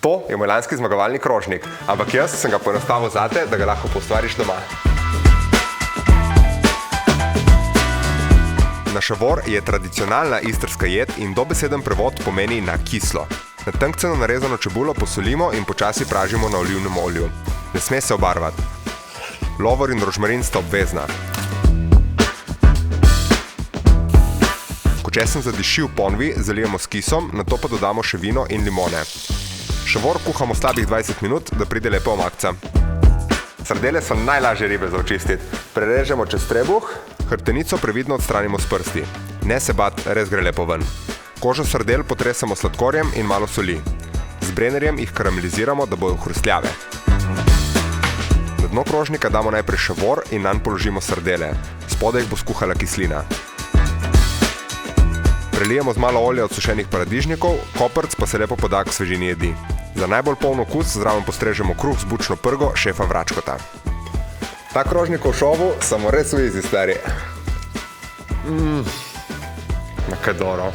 To je moj lanski zmagovalni krožnik, ampak jaz sem ga poenostavil zate, da ga lahko postvariš doma. Našavor je tradicionalna istrska jed in dobeseden prevod pomeni na kislo. Na tnkceno narezano čebulo posolimo in počasi pražimo na olivnem olju. Ne sme se obarvati. Lovor in rožmarin sta obvezna. Ko česen zadiši v ponvi, zalijemo s kisom, nato pa dodamo še vino in limone. Šavor kuhamo slabih 20 minut, da pride lepa omakca. Sardele so najlažje ribe za očistiti. Prerežemo čez trebuh, hrbtenico previdno odstranimo s prsti. Ne se bat, res gre lepo ven. Kožo sardel potresemo s sladkorjem in malo soli. Z brenerjem jih karameliziramo, da bodo hrustljave. Na dno krožnika damo najprej šavor in nanj položimo sardele. Spodaj jih bo skuhala kislina. Prelijemo z malo olja od sušenih paradižnikov, koprc pa se lepo poda k svežini jedi. Za najbolj poln okus zraven postrežemo kruh z bučno prgo šefa Vračkota. Ta krožnik v šovu samo res v izi, stari. Kaj dobro.